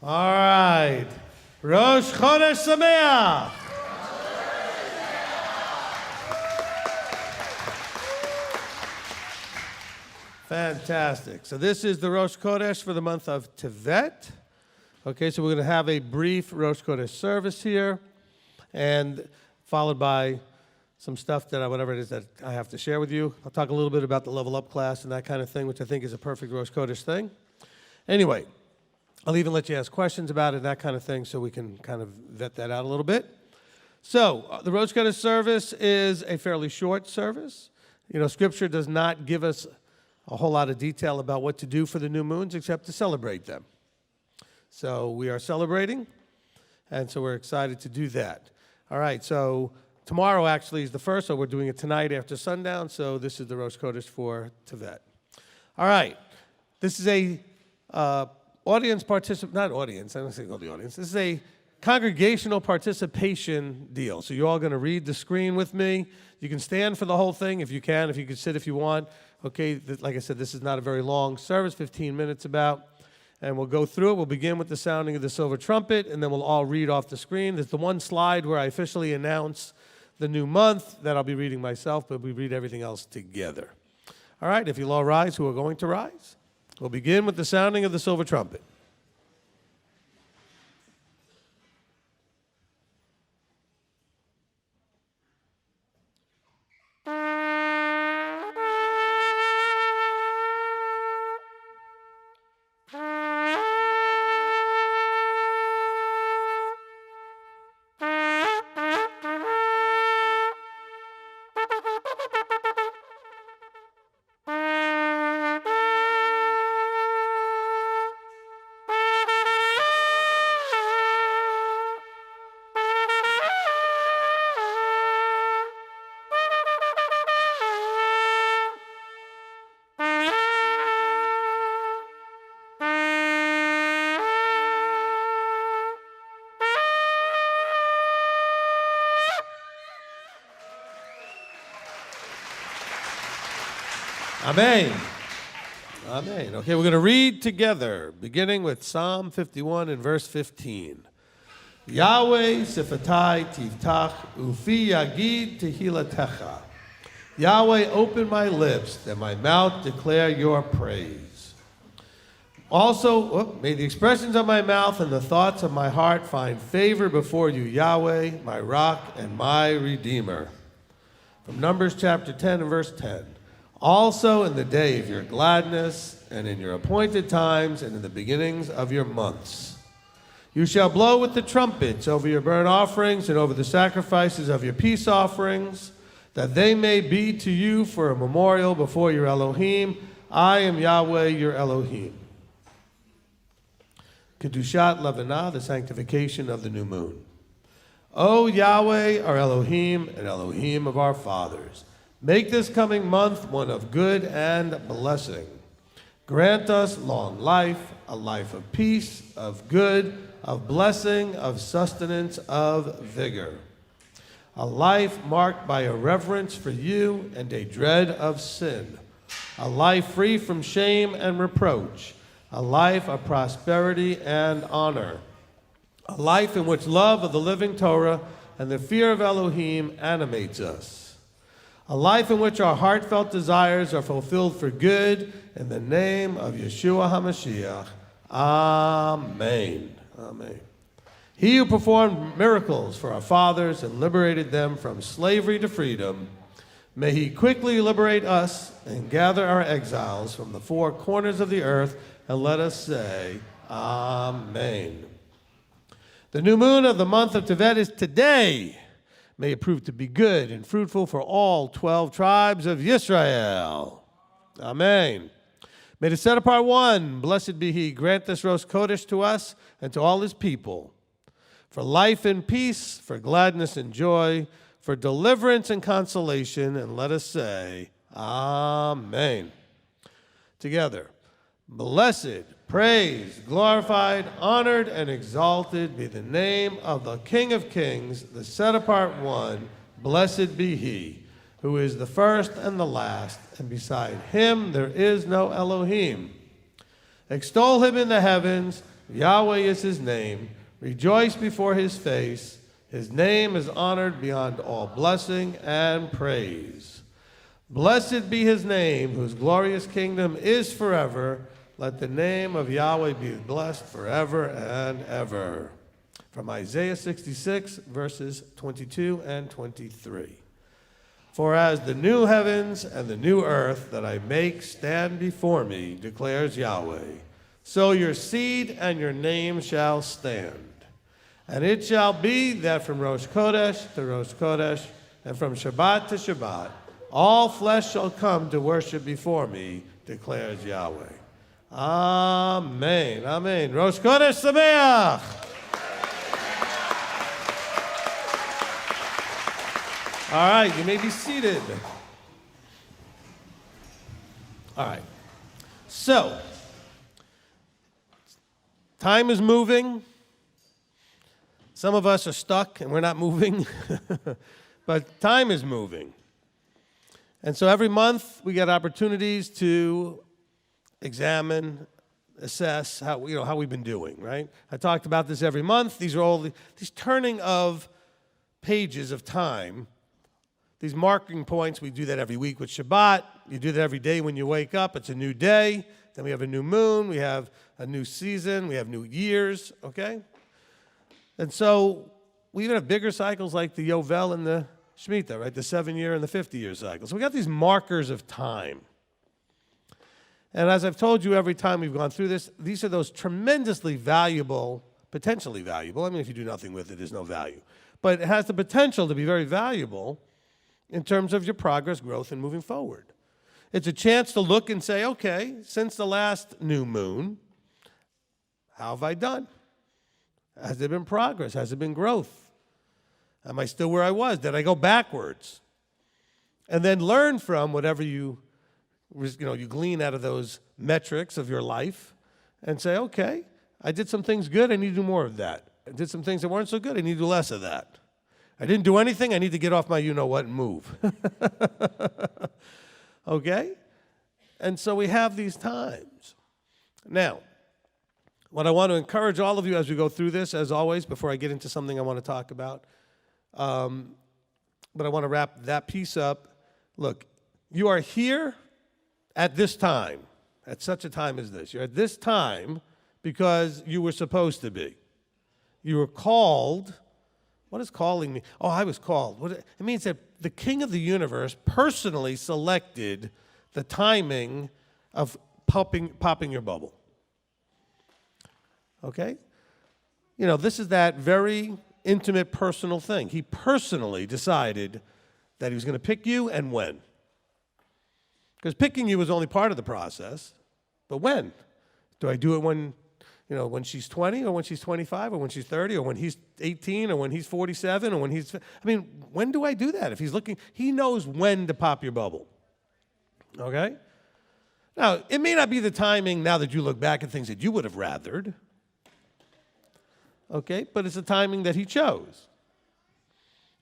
All right. Rosh Chodesh Sameach. Fantastic. So this is the Rosh Chodesh for the month of Tevet. Okay, so we're going to have a brief Rosh Chodesh service here, and followed by some stuff whatever it is that I have to share with you. I'll talk a little bit about the level up class and that kind of thing, which I think is a perfect Rosh Chodesh thing. Anyway, I'll even let you ask questions about it, that kind of thing, so we can kind of vet that out a little bit. So the Rosh Chodesh service is a fairly short service. You know, Scripture does not give us a whole lot of detail about what to do for the new moons except to celebrate them. So we are celebrating, and so we're excited to do that. All right, so tomorrow actually is the first, so we're doing it tonight after sundown, so this is the Rosh Chodesh for Tevet. All right, this is a audience not audience, I don't say call the audience. This is a congregational participation deal. So you're all going to read the screen with me. You can stand for the whole thing if you can. If you can sit if you want. Okay, like I said, this is not a very long service, 15 minutes about. And we'll go through it. We'll begin with the sounding of the silver trumpet, and then we'll all read off the screen. There's the one slide where I officially announce the new month that I'll be reading myself, but we read everything else together. All right, if you'll all rise, who are going to rise? We'll begin with the sounding of the silver trumpet. Amen. Amen. Okay, we're going to read together, beginning with Psalm 51 and verse 15. Yahweh sifatai tiftach ufi yagid tehilatecha. Yahweh, open my lips, that my mouth declare your praise. Also, may the expressions of my mouth and the thoughts of my heart find favor before you, Yahweh, my rock and my redeemer. From Numbers chapter 10 and verse 10. Also in the day of your gladness, and in your appointed times, and in the beginnings of your months. You shall blow with the trumpets over your burnt offerings and over the sacrifices of your peace offerings, that they may be to you for a memorial before your Elohim. I am Yahweh, your Elohim. Kedushat Levanah, the sanctification of the new moon. O Yahweh, our Elohim, and Elohim of our fathers, make this coming month one of good and blessing. Grant us long life, a life of peace, of good, of blessing, of sustenance, of vigor. A life marked by a reverence for you and a dread of sin. A life free from shame and reproach. A life of prosperity and honor. A life in which love of the living Torah and the fear of Elohim animates us. A life in which our heartfelt desires are fulfilled for good, in the name of Yeshua HaMashiach. Amen. Amen. He who performed miracles for our fathers and liberated them from slavery to freedom, may he quickly liberate us and gather our exiles from the four corners of the earth, and let us say, Amen. The new moon of the month of Tevet is today. May it prove to be good and fruitful for all 12 tribes of Yisrael. Amen. May the set apart one, blessed be he, grant this Rosh Chodesh to us and to all his people, for life and peace, for gladness and joy, for deliverance and consolation, and let us say, Amen. Together, blessed, praised, glorified, honored, and exalted be the name of the King of Kings, the set-apart one. Blessed be he, who is the first and the last, and beside him there is no Elohim. Extol him in the heavens, Yahweh is his name. Rejoice before his face. His name is honored beyond all blessing and praise. Blessed be his name, whose glorious kingdom is forever. Let the name of Yahweh be blessed forever and ever. From Isaiah 66, verses 22 and 23. For as the new heavens and the new earth that I make stand before me, declares Yahweh, so your seed and your name shall stand. And it shall be that from Rosh Chodesh to Rosh Chodesh, and from Shabbat to Shabbat, all flesh shall come to worship before me, declares Yahweh. Amen. Amen. Rosh Chodesh Sameach. All right, you may be seated. All right. So, time is moving. Some of us are stuck and we're not moving, but time is moving. And so every month we get opportunities to examine, assess how we've been doing, right? I talked about this every month. These are all these turning of pages of time, these marking points. We do that every week with Shabbat. You do that every day when you wake up. It's a new day. Then we have a new moon. We have a new season. We have new years, okay? And so we even have bigger cycles like the Yovel and the Shemitah, right? The 7-year and the 50-year cycles. So we got these markers of time. And as I've told you every time we've gone through this, these are those tremendously valuable, potentially valuable. I mean, if you do nothing with it, there's no value. But it has the potential to be very valuable in terms of your progress, growth, and moving forward. It's a chance to look and say, okay, since the last new moon, how have I done? Has there been progress? Has there been growth? Am I still where I was? Did I go backwards? And then learn from whatever you glean out of those metrics of your life and say, okay, I did some things good, I need to do more of that. I did some things that weren't so good, I need to do less of that. I didn't do anything, I need to get off my you-know-what and move. Okay? And so we have these times. Now, what I want to encourage all of you as we go through this, as always, before I get into something I want to talk about, but I want to wrap that piece up. Look, you are here at this time, at such a time as this. You're at this time because you were supposed to be. You were called. What does calling mean? Oh, I was called. It means that the King of the universe personally selected the timing of popping your bubble. Okay? You know, this is that very intimate, personal thing. He personally decided that he was going to pick you and when. Because picking you was only part of the process. But when? Do I do it when she's 20 or when she's 25 or when she's 30 or when he's 18 or when he's 47 or when he's... when do I do that? If he's looking, he knows when to pop your bubble. Okay? Now, it may not be the timing now that you look back at things that you would have rathered. Okay? But it's the timing that he chose.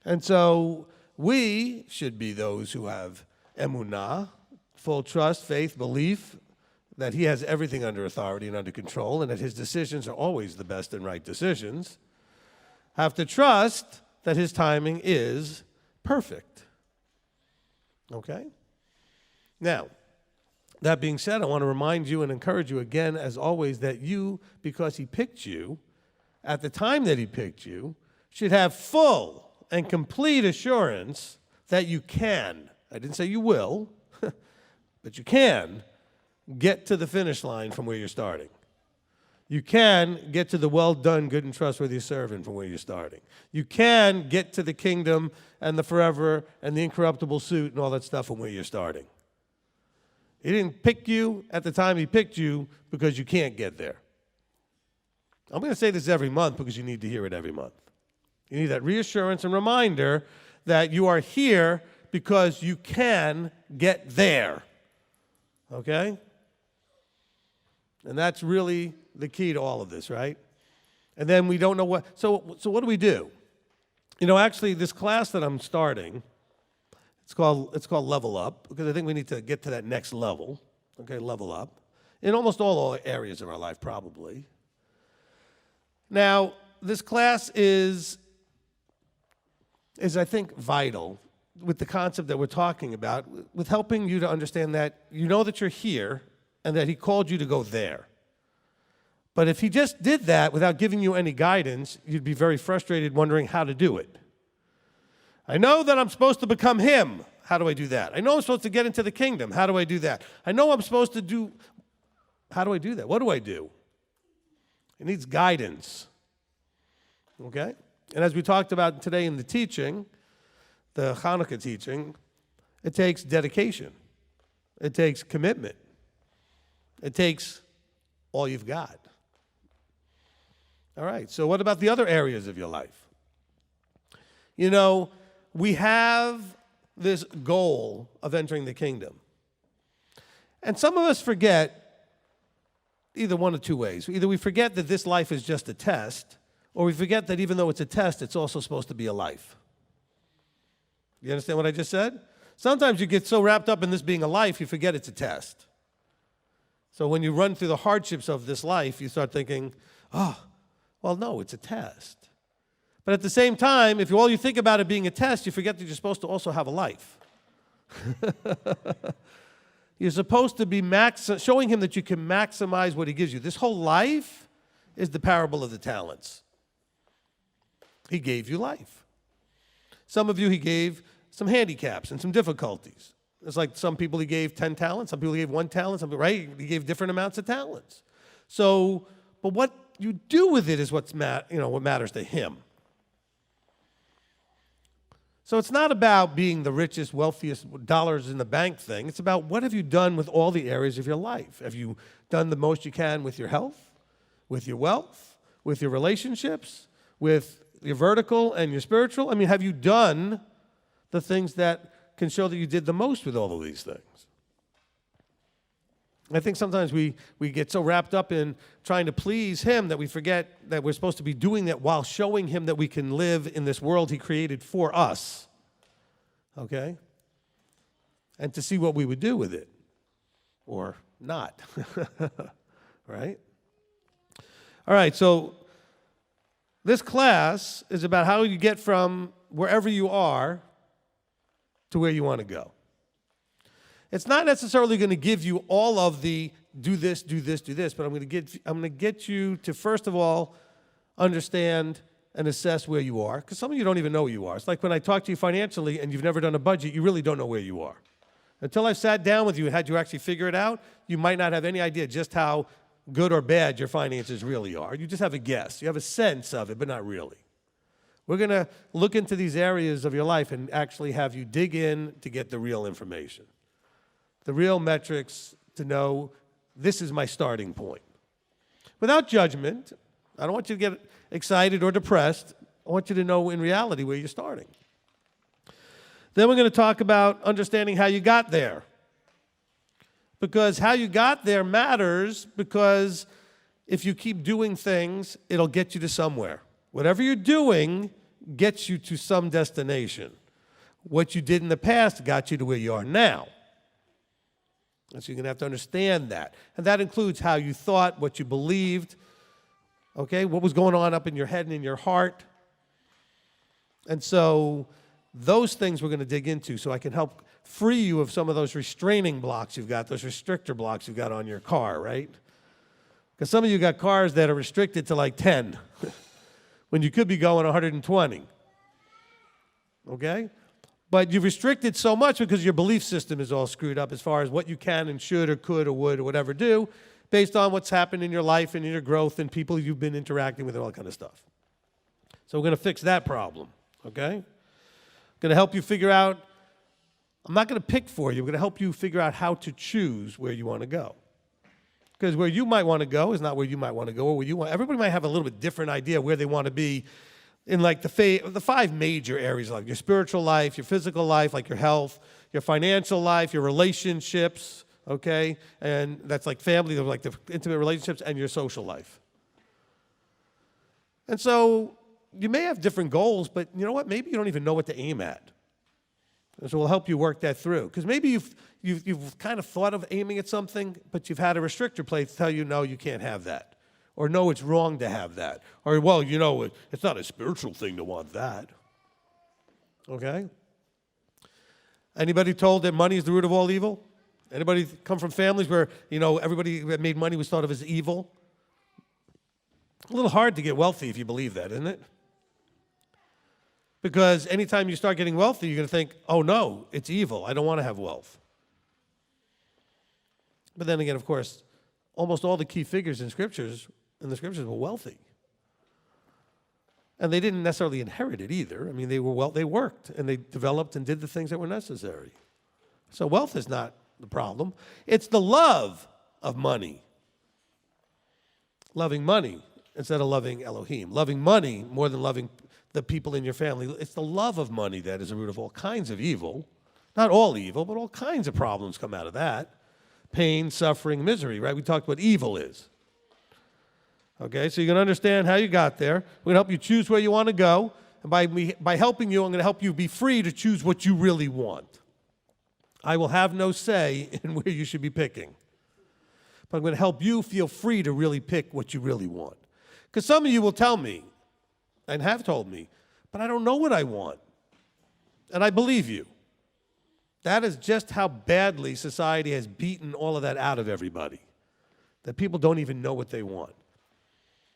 And so we should be those who have emunah, full trust, faith, belief, that he has everything under authority and under control, and that his decisions are always the best and right decisions, have to trust that his timing is perfect. Okay? Now, that being said, I want to remind you and encourage you again, as always, that you, because he picked you, at the time that he picked you, should have full and complete assurance that you can, I didn't say you will, but you can get to the finish line from where you're starting. You can get to the well done, good and trustworthy servant from where you're starting. You can get to the kingdom and the forever and the incorruptible suit and all that stuff from where you're starting. He didn't pick you at the time he picked you because you can't get there. I'm going to say this every month because you need to hear it every month. You need that reassurance and reminder that you are here because you can get there. Okay? And that's really the key to all of this, right? And then we don't know what... So what do we do? You know, actually, this class that I'm starting, it's called Level Up, because I think we need to get to that next level. Okay, level up. In almost all areas of our life, probably. Now, this class is I think, vital with the concept that we're talking about, with helping you to understand that you know that you're here and that he called you to go there. But if he just did that without giving you any guidance, you'd be very frustrated wondering how to do it. I know that I'm supposed to become him. How do I do that? I know I'm supposed to get into the kingdom. How do I do that? I know I'm supposed to do... How do I do that? What do I do? It needs guidance. Okay? And as we talked about today in the teaching, the Hanukkah teaching, it takes dedication. It takes commitment. It takes all you've got. All right, so what about the other areas of your life? You know, we have this goal of entering the kingdom. And some of us forget either one of two ways. Either we forget that this life is just a test, or we forget that even though it's a test, it's also supposed to be a life. You understand what I just said? Sometimes you get so wrapped up in this being a life, you forget it's a test. So when you run through the hardships of this life, you start thinking, oh, well, no, it's a test. But at the same time, if all you think about it being a test, you forget that you're supposed to also have a life. You're supposed to be showing him that you can maximize what he gives you. This whole life is the parable of the talents. He gave you life. Some of you he gave some handicaps and some difficulties. It's like some people he gave 10 talents, some people he gave 1 talent, some people, right? He gave different amounts of talents. So, but what you do with it is what matters to him. So it's not about being the richest, wealthiest, dollars in the bank thing. It's about what have you done with all the areas of your life? Have you done the most you can with your health, with your wealth, with your relationships, with your vertical and your spiritual? I mean, have you done the things that can show that you did the most with all of these things? I think sometimes we get so wrapped up in trying to please him that we forget that we're supposed to be doing that while showing him that we can live in this world he created for us. Okay? And to see what we would do with it. Or not. Right? All right, so this class is about how you get from wherever you are to where you want to go. It's not necessarily going to give you all of the do this, do this, do this, but I'm going to get you to, first of all, understand and assess where you are, because some of you don't even know where you are. It's like when I talk to you financially and you've never done a budget, you really don't know where you are. Until I've sat down with you and had you actually figure it out, you might not have any idea just how good or bad your finances really are. You just have a guess. You have a sense of it, but not really. We're going to look into these areas of your life and actually have you dig in to get the real information. The real metrics to know this is my starting point. Without judgment, I don't want you to get excited or depressed. I want you to know in reality where you're starting. Then we're going to talk about understanding how you got there. Because how you got there matters, because if you keep doing things, it'll get you to somewhere. Whatever you're doing gets you to some destination. What you did in the past got you to where you are now. And so you're going to have to understand that. And that includes how you thought, what you believed, okay, what was going on up in your head and in your heart. And so those things we're going to dig into so I can help free you of some of those restraining blocks you've got, those restrictor blocks you've got on your car, right? Because some of you got cars that are restricted to like 10 when you could be going 120, okay? But you've restricted so much because your belief system is all screwed up as far as what you can and should or could or would or whatever do based on what's happened in your life and in your growth and people you've been interacting with and all that kind of stuff. So we're going to fix that problem, okay? I'm going to help you figure out, I'm not going to pick for you, I'm going to help you figure out how to choose where you want to go. Because where you might want to go is not where you might want to go or where you want. Everybody might have a little bit different idea where they want to be in like the 5 major areas, like your spiritual life, your physical life, like your health, your financial life, your relationships, okay? And that's like family, like the intimate relationships, and your social life. And so you may have different goals, but you know what? Maybe you don't even know what to aim at. And so we'll help you work that through. Because maybe you've kind of thought of aiming at something, but you've had a restrictor plate to tell you, no, you can't have that. Or no, it's wrong to have that. Or, well, it's not a spiritual thing to want that. Okay? Anybody told that money is the root of all evil? Anybody come from families where, everybody that made money was thought of as evil? A little hard to get wealthy if you believe that, isn't it? Because anytime you start getting wealthy, you're going to think, oh no, it's evil. I don't want to have wealth. But then again, of course, almost all the key figures in the scriptures were wealthy. And they didn't necessarily inherit it either. I mean, they worked and they developed and did the things that were necessary. So wealth is not the problem. It's the love of money. Loving money instead of loving Elohim. Loving money more than loving the people in your family. It's the love of money that is the root of all kinds of evil. Not all evil, but all kinds of problems come out of that. Pain, suffering, misery, right? We talked what evil is. Okay, so you're going to understand how you got there. We're going to help you choose where you want to go. And by helping you, I'm going to help you be free to choose what you really want. I will have no say in where you should be picking. But I'm going to help you feel free to really pick what you really want. Because some of you will tell me, and have told me, but I don't know what I want. And I believe you. That is just how badly society has beaten all of that out of everybody. That people don't even know what they want.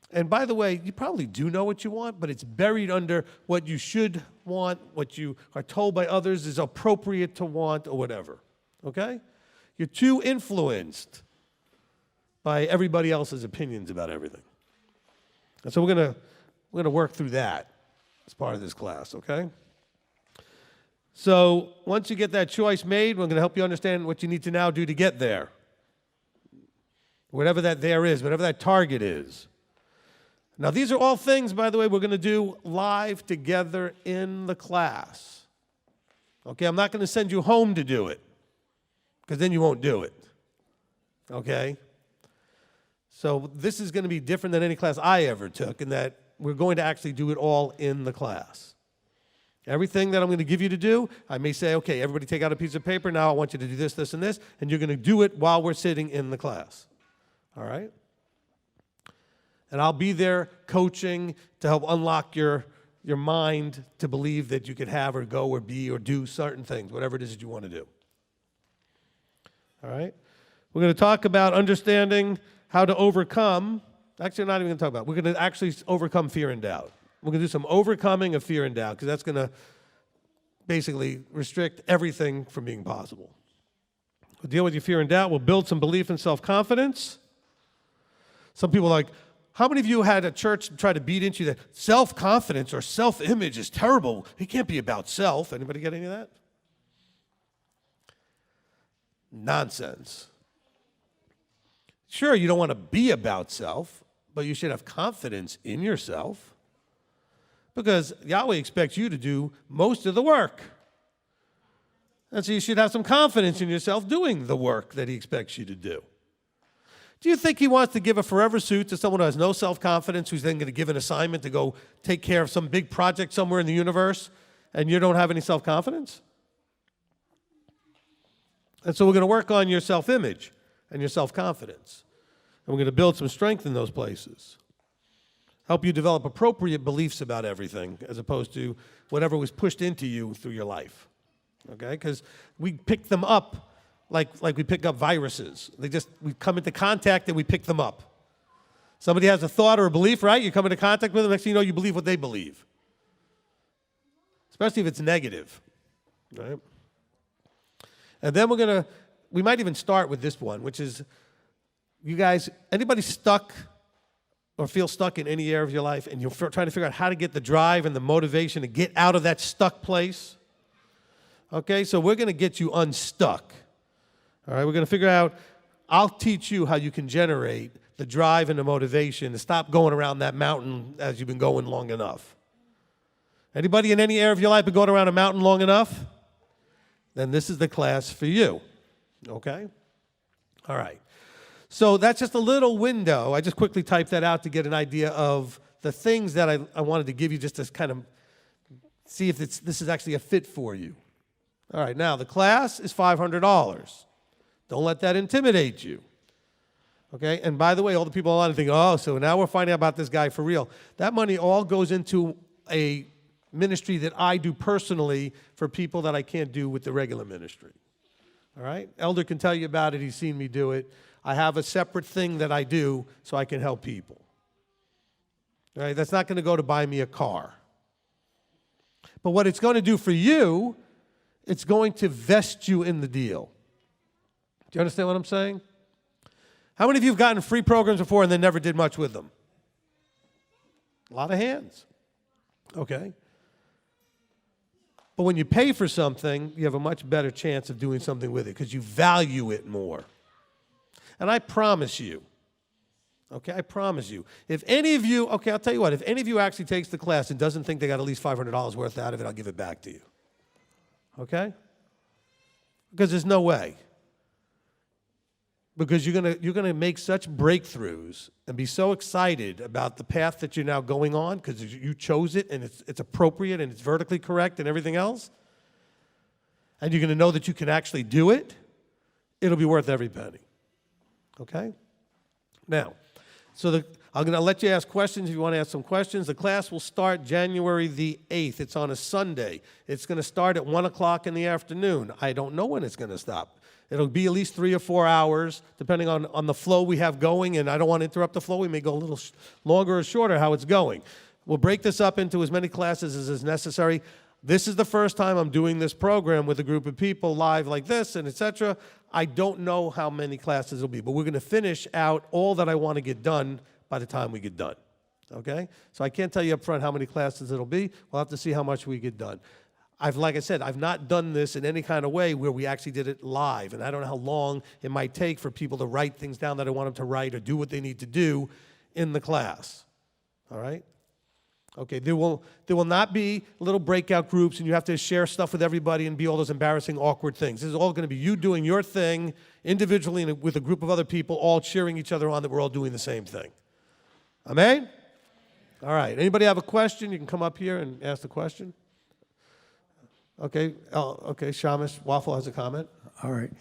And by the way, you probably do know what you want, but it's buried under what you should want, what you are told by others is appropriate to want, or whatever. Okay? You're too influenced by everybody else's opinions about everything. And so we're going to work through that as part of this class, okay? So once you get that choice made, we're going to help you understand what you need to now do to get there. Whatever that there is, whatever that target is. Now, these are all things, by the way, we're going to do live together in the class. Okay, I'm not going to send you home to do it, because then you won't do it. Okay? So this is going to be different than any class I ever took, in that we're going to actually do it all in the class. Everything that I'm going to give you to do, I may say, okay, everybody take out a piece of paper. Now I want you to do this, this, and this, and you're going to do it while we're sitting in the class. All right? And I'll be there coaching to help unlock your mind to believe that you could have or go or be or do certain things, whatever it is that you want to do. All right? We're going to talk about understanding how to overcome. Actually, I'm not even going to talk about it. We're going to actually overcome fear and doubt. We're going to do some overcoming of fear and doubt, because that's going to basically restrict everything from being possible. We'll deal with your fear and doubt. We'll build some belief and self-confidence. Some people are like, how many of you had a church try to beat into you that self-confidence or self-image is terrible? It can't be about self. Anybody get any of that? Nonsense. Sure, you don't want to be about self, but you should have confidence in yourself, because Yahweh expects you to do most of the work. And so you should have some confidence in yourself doing the work that he expects you to do. Do you think he wants to give a forever suit to someone who has no self-confidence, who's then going to give an assignment to go take care of some big project somewhere in the universe, and you don't have any self-confidence? And so we're going to work on your self-image and your self-confidence. And we're going to build some strength in those places. Help you develop appropriate beliefs about everything, as opposed to whatever was pushed into you through your life. Okay? Because we pick them up like we pick up viruses. We come into contact and we pick them up. Somebody has a thought or a belief, right? You come into contact with them, next thing you know, you believe what they believe. Especially if it's negative. Right? And then we might even start with this one, which is, you guys, anybody stuck or feel stuck in any area of your life, and you're trying to figure out how to get the drive and the motivation to get out of that stuck place? Okay, so we're going to get you unstuck. All right, we're going to figure out, I'll teach you how you can generate the drive and the motivation to stop going around that mountain as you've been going long enough. Anybody in any area of your life been going around a mountain long enough? Then this is the class for you. Okay? All right. So that's just a little window. I just quickly typed that out to get an idea of the things that I wanted to give you, just to kind of see if this is actually a fit for you. All right, now the class is $500. Don't let that intimidate you. Okay? And by the way, all the people online think, oh, so now we're finding out about this guy for real. That money all goes into a ministry that I do personally for people that I can't do with the regular ministry. All right? Elder can tell you about it. He's seen me do it. I have a separate thing that I do so I can help people. All right? That's not going to go to buy me a car. But what it's going to do for you, it's going to vest you in the deal. Do you understand what I'm saying? How many of you have gotten free programs before and then never did much with them? A lot of hands. Okay. But when you pay for something, you have a much better chance of doing something with it because you value it more. And I promise you, okay, I promise you, if any of you, okay, I'll tell you what, if any of you actually takes the class and doesn't think they got at least $500 worth out of it, I'll give it back to you. Okay? Because there's no way. Because you're gonna make such breakthroughs and be so excited about the path that you're now going on because you chose it and it's appropriate and it's vertically correct and everything else. And you're gonna know that you can actually do it. It'll be worth every penny. Okay? Now, I'm going to let you ask questions if you want to ask some questions. The class will start January the 8th. It's on a Sunday. It's going to start at 1 o'clock in the afternoon. I don't know when it's going to stop. It'll be at least 3 or 4 hours, depending on the flow we have going, and I don't want to interrupt the flow. We may go a little longer or shorter how it's going. We'll break this up into as many classes as is necessary. This is the first time I'm doing this program with a group of people live like this and etc. I don't know how many classes it'll be, but we're going to finish out all that I want to get done by the time we get done. Okay? So I can't tell you up front how many classes it'll be. We'll have to see how much we get done. Like I said, I've not done this in any kind of way where we actually did it live, and I don't know how long it might take for people to write things down that I want them to write or do what they need to do in the class. All right? Okay, there will not be little breakout groups and you have to share stuff with everybody and be all those embarrassing, awkward things. This is all going to be you doing your thing individually and with a group of other people, all cheering each other on that we're all doing the same thing. Amen? All right, anybody have a question? You can come up here and ask the question. Okay, Shamish Waffle has a comment. All right.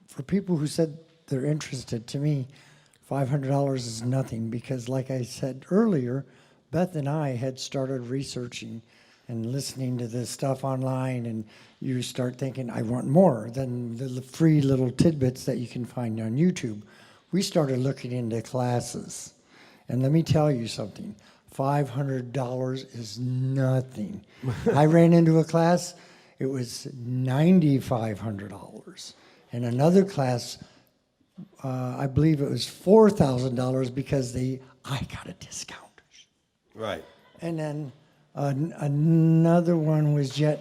For people who said they're interested, to me, $500 is nothing because, like I said earlier, Beth and I had started researching and listening to this stuff online, and you start thinking, I want more than the free little tidbits that you can find on YouTube. We started looking into classes, and let me tell you something. $500 is nothing. I ran into a class, it was $9,500. And another class, I believe it was $4,000 because I got a discount. Right. And then another one was if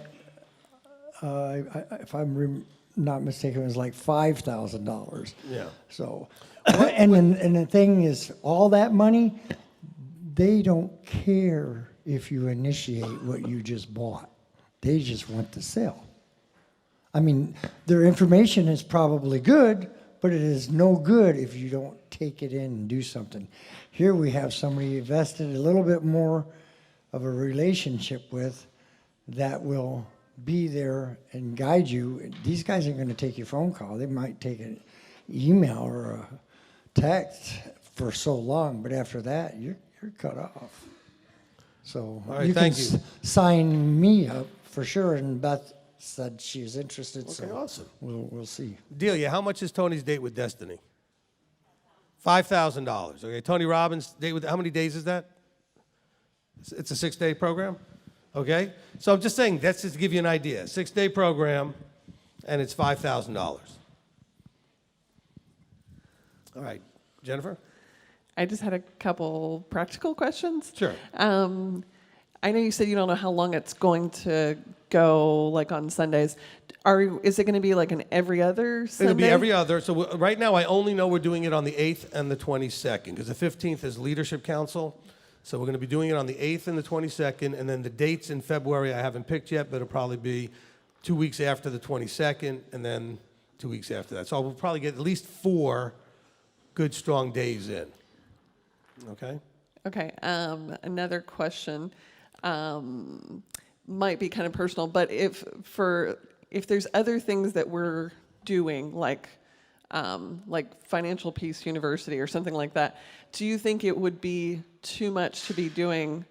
I'm not mistaken, it was like $5,000. Yeah. So, and the thing is, all that money, they don't care if you initiate what you just bought. They just want the sale. I mean, their information is probably good, but it is no good if you don't take it in and do something. Here we have somebody invested a little bit more of a relationship with that will be there and guide you. These guys aren't going to take your phone call. They might take an email or a text for so long, but after that, you're cut off. So all right, you can sign me up for sure, and Beth said she was interested. Okay, so awesome. We'll see. Delia, how much is Tony's date with Destiny? $5,000. Okay, Tony Robbins' date with, how many days is that? It's a 6-day program? Okay, so I'm just saying, that's just to give you an idea. 6-day program, and it's $5,000. All right, Jennifer? I just had a couple practical questions. Sure. I know you said you don't know how long it's going to go, like on Sundays. Is it going to be like an every other Sunday? It'll be every other. So right now, I only know we're doing it on the 8th and the 22nd, because the 15th is Leadership Council. So we're going to be doing it on the 8th and the 22nd, and then the dates in February I haven't picked yet, but it'll probably be 2 weeks after the 22nd, and then 2 weeks after that. So we'll probably get at least 4 good, strong days in. Okay? Okay. Another question might be kind of personal, but if there's other things that we're doing, like like Financial Peace University or something like that, do you think it would be too much to be doing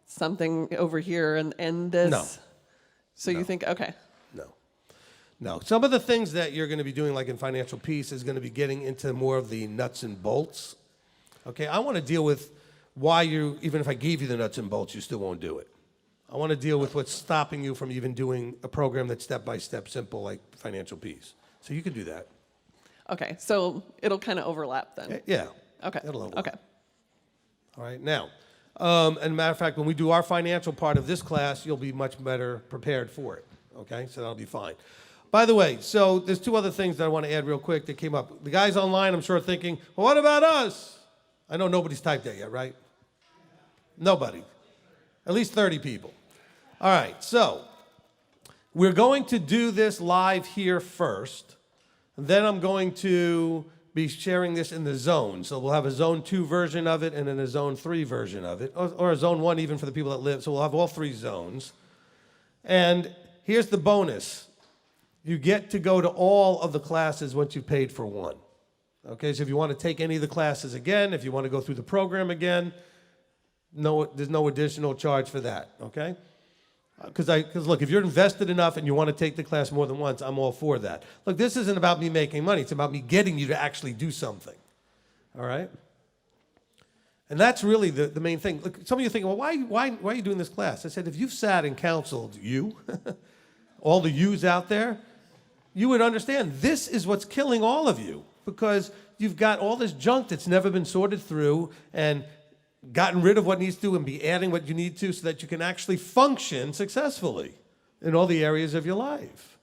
something over here and this? No. So you think, okay. No. Some of the things that you're going to be doing, like in Financial Peace, is going to be getting into more of the nuts and bolts. Okay, I want to deal with why you, even if I gave you the nuts and bolts, you still won't do it. I want to deal with what's stopping you from even doing a program that's step-by-step simple, like Financial Peace. So you can do that. Okay, so it'll kind of overlap then. Yeah. Okay. It'll overlap. Okay. All right, now, and matter of fact, when we do our financial part of this class, you'll be much better prepared for it, okay? So that'll be fine. By the way, so there's two other things that I want to add real quick that came up. The guys online, I'm sure, are thinking, well, what about us? I know nobody's typed that yet, right? Nobody. At least 30 people. All right, so we're going to do this live here first. And then I'm going to be sharing this in the zone. So we'll have a zone 2 version of it and then a zone 3 version of it, or a zone 1 even for the people that live. So we'll have all 3 zones. And here's the bonus. You get to go to all of the classes once you've paid for one. Okay, so if you want to take any of the classes again, if you want to go through the program again, there's no additional charge for that, okay? Because look, if you're invested enough and you want to take the class more than once, I'm all for that. Look, this isn't about me making money. It's about me getting you to actually do something, all right? And that's really the main thing. Look, some of you think, well, why are you doing this class? I said, if you've sat and counseled you, all the yous out there, you would understand this is what's killing all of you, because you've got all this junk that's never been sorted through and gotten rid of what needs to and be adding what you need to so that you can actually function successfully in all the areas of your life.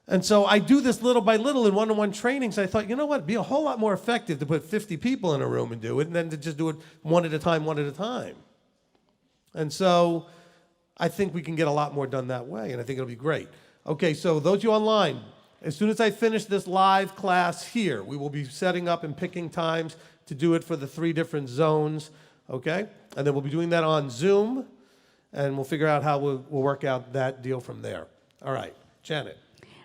And so I do this little by little in one-on-one trainings. I thought, you know what, it'd be a whole lot more effective to put 50 people in a room and do it than to just do it one at a time. And so I think we can get a lot more done that way, and I think it'll be great. Okay, so those of you online, as soon as I finish this live class here, we will be setting up and picking times to do it for the 3 different zones, okay? And then we'll be doing that on Zoom, and we'll figure out how we'll work out that deal from there. All right, Janet.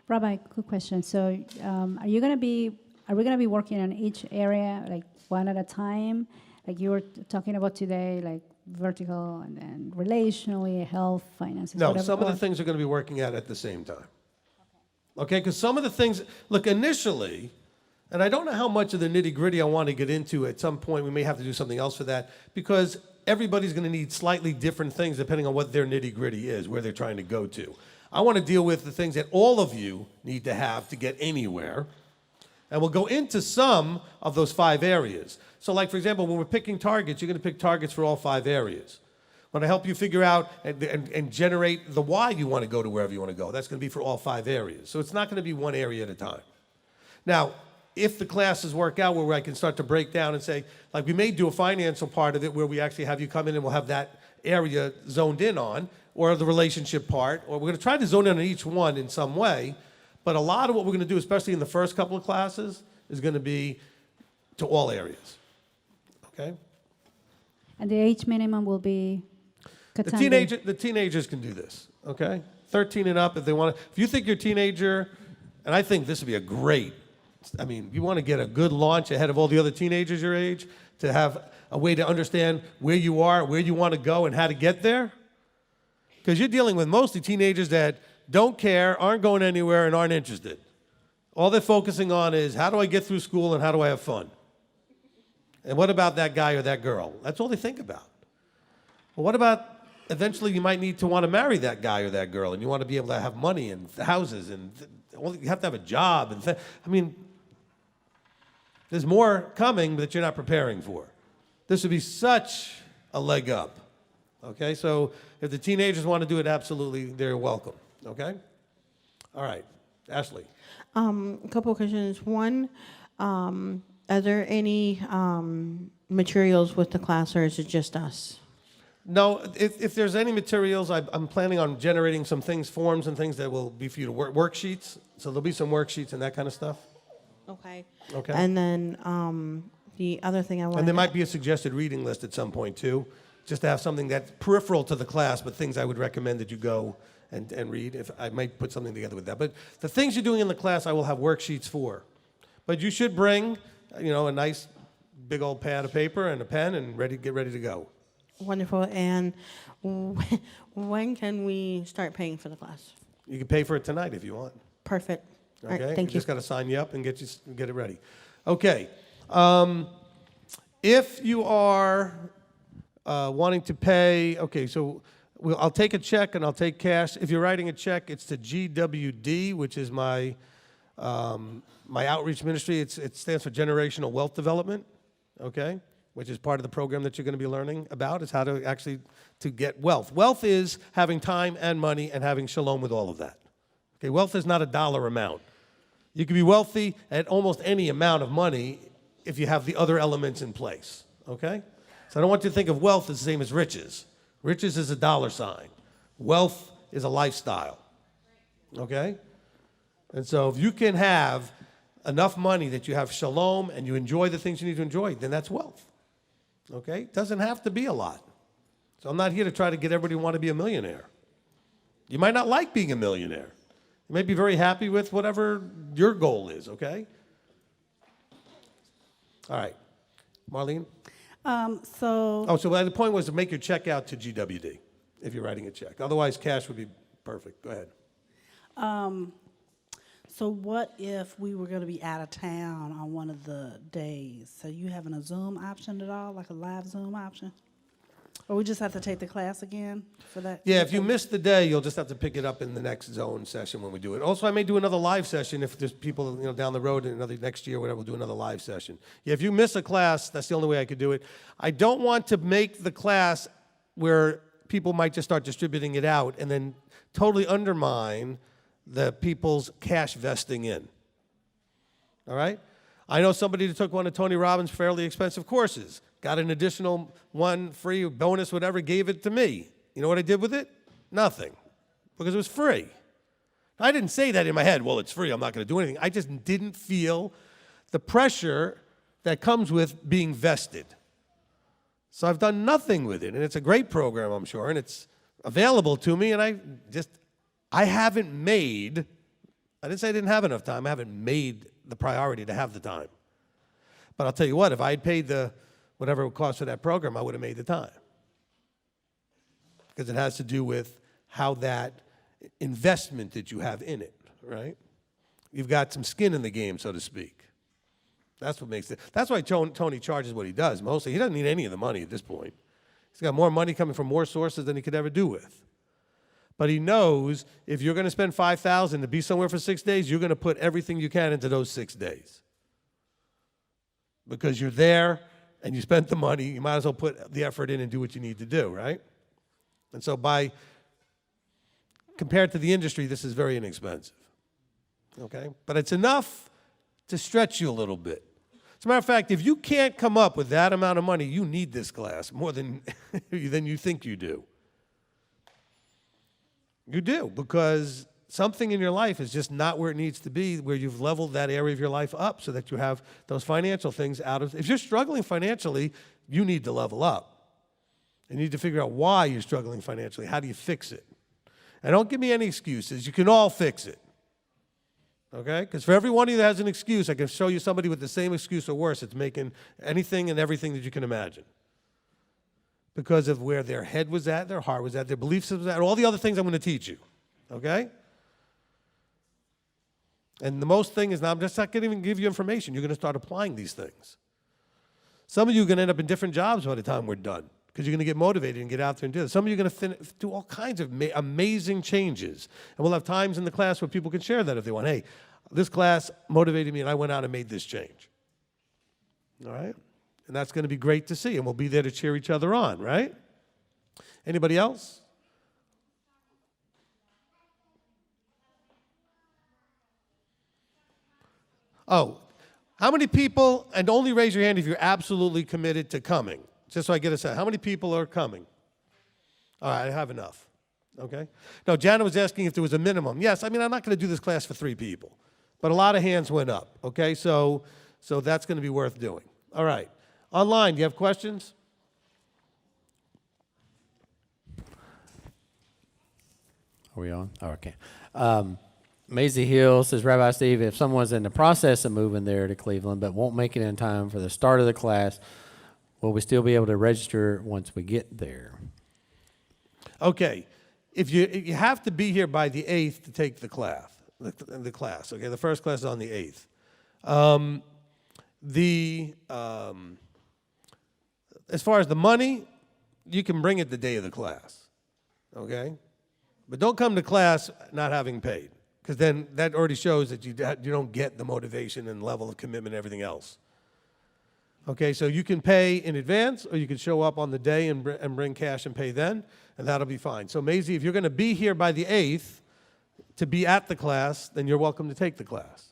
Rabbi, quick question. So, are we going to be working on each area like one at a time, like you were talking about today, like vertical and then relationally, health, finances? No, whatever, some of the things are going to be working at the same time. Okay, because some of the things, look, initially, and I don't know how much of the nitty-gritty I want to get into. At some point, we may have to do something else for that, because everybody's going to need slightly different things depending on what their nitty-gritty is, where they're trying to go to. I want to deal with the things that all of you need to have to get anywhere, and we'll go into some of those 5 areas. So like, for example, when we're picking targets, you're going to pick targets for all 5 areas. When I help you figure out and generate the why you want to go to wherever you want to go, that's going to be for all 5 areas. So it's not going to be one area at a time. Now, if the classes work out where I can start to break down and say, like we may do a financial part of it where we actually have you come in and we'll have that area zoned in on, or the relationship part, or we're going to try to zone in on each one in some way, but a lot of what we're going to do, especially in the first couple of classes, is going to be to all areas, okay? And the age minimum will be The teenagers can do this, okay? 13 and up if they want to. If you think you're a teenager, and I think this would be a great, I mean, you want to get a good launch ahead of all the other teenagers your age, to have a way to understand where you are, where you want to go, and how to get there. Because you're dealing with mostly teenagers that don't care, aren't going anywhere, and aren't interested. All they're focusing on is, how do I get through school and how do I have fun? And what about that guy or that girl? That's all they think about. Well, what about eventually you might need to want to marry that guy or that girl, and you want to be able to have money and houses, and you have to have a job. And I mean, there's more coming that you're not preparing for. This would be such a leg up. Okay, so if the teenagers want to do it, absolutely, they're welcome. Okay? All right. Ashley. A couple of questions. One, are there any materials with the class, or is it just us? No, if there's any materials, I'm planning on generating some things, forms and things that will be for you to worksheets. So there'll be some worksheets and that kind of stuff. Okay. Okay. And then the other thing I wanted And there might be a suggested reading list at some point, too, just to have something that's peripheral to the class, but things I would recommend that you go and read. If I might put something together with that. But the things you're doing in the class, I will have worksheets for. But you should bring, a nice big old pad of paper and a pen and get ready to go. Wonderful. And when can we start paying for the class? You can pay for it tonight if you want. Perfect. All Okay? right, thank you. Just got to sign you up and get it ready. Okay. If you are wanting to pay, okay, so I'll take a check and I'll take cash. If you're writing a check, it's to GWD, which is my outreach ministry. It stands for Generational Wealth Development, okay, which is part of the program that you're going to be learning about, is how to actually to get wealth. Wealth is having time and money and having shalom with all of that. Okay, wealth is not a dollar amount. You can be wealthy at almost any amount of money if you have the other elements in place, okay? So I don't want you to think of wealth as the same as riches. Riches is a dollar sign. Wealth is a lifestyle, okay? And so if you can have enough money that you have shalom and you enjoy the things you need to enjoy, then that's wealth, okay? It doesn't have to be a lot. So I'm not here to try to get everybody to want to be a millionaire. You might not like being a millionaire. You may be very happy with whatever your goal is, okay? All right. Marlene? So Oh, so the point was to make your check out to GWD if you're writing a check. Otherwise, cash would be perfect. Go ahead. so what if we were going to be out of town on one of the days? So you having a Zoom option at all, like a live Zoom option? Or we just have to take the class again for that? Yeah, if you miss the day, you'll just have to pick it up in the next zone session when we do it. Also, I may do another live session if there's people down the road and next year, whatever, we'll do another live session. Yeah, if you miss a class, that's the only way I could do it. I don't want to make the class where people might just start distributing it out and then totally undermine the people's cash vesting in. All right? I know somebody that took one of Tony Robbins' fairly expensive courses, got an additional one free bonus, whatever, gave it to me. You know what I did with it? Nothing, because it was free. I didn't say that in my head, well, it's free, I'm not going to do anything. I just didn't feel the pressure that comes with being vested. So I've done nothing with it, and it's a great program, I'm sure, and it's available to me, and I haven't made, I didn't say I didn't have enough time, I haven't made the priority to have the time. But I'll tell you what, if I had paid whatever it would cost for that program, I would have made the time. Because it has to do with how that investment that you have in it, right? You've got some skin in the game, so to speak. That's what makes it. That's why Tony charges what he does. Mostly, he doesn't need any of the money at this point. He's got more money coming from more sources than he could ever do with. But he knows if you're going to spend $5,000 to be somewhere for 6 days, you're going to put everything you can into those 6 days. Because you're there and you spent the money, you might as well put the effort in and do what you need to do, right? And so compared to the industry, this is very inexpensive, okay? But it's enough to stretch you a little bit. As a matter of fact, if you can't come up with that amount of money, you need this class more than you think you do. You do, because something in your life is just not where it needs to be, where you've leveled that area of your life up so that you have those financial things out of. If you're struggling financially, you need to level up. You need to figure out why you're struggling financially. How do you fix it? And don't give me any excuses. You can all fix it. Okay? Because for every one of you that has an excuse, I can show you somebody with the same excuse or worse. It's making anything and everything that you can imagine. Because of where their head was at, their heart was at, their belief system was at, all the other things I'm going to teach you. Okay? And the most thing is, now I'm just not going to even give you information. You're going to start applying these things. Some of you are going to end up in different jobs by the time we're done because you're going to get motivated and get out there and do it. Some of you are going to do all kinds of amazing changes. And we'll have times in the class where people can share that if they want. Hey, this class motivated me and I went out and made this change. All right? And that's going to be great to see. And we'll be there to cheer each other on, right? Anybody else? Oh, how many people, and only raise your hand if you're absolutely committed to coming, just so I get a sense. How many people are coming? All right, I have enough, okay? No, Jana was asking if there was a minimum. Yes, I mean, I'm not going to do this class for 3 people, but a lot of hands went up, okay? So that's going to be worth doing. All right. Online, do you have questions? Are we on? Oh, okay. Maisie Hill says, Rabbi Steve, if someone's in the process of moving there to Cleveland but won't make it in time for the start of the class, will we still be able to register once we get there? Okay, if you have to be here by the 8th to take the class, okay, the first class is on the 8th. As far as the money, you can bring it the day of the class, okay? But don't come to class not having paid, because then that already shows that you don't get the motivation and level of commitment and everything else. Okay, so you can pay in advance, or you can show up on the day and bring cash and pay then, and that'll be fine. So Maisie, if you're going to be here by the 8th to be at the class, then you're welcome to take the class.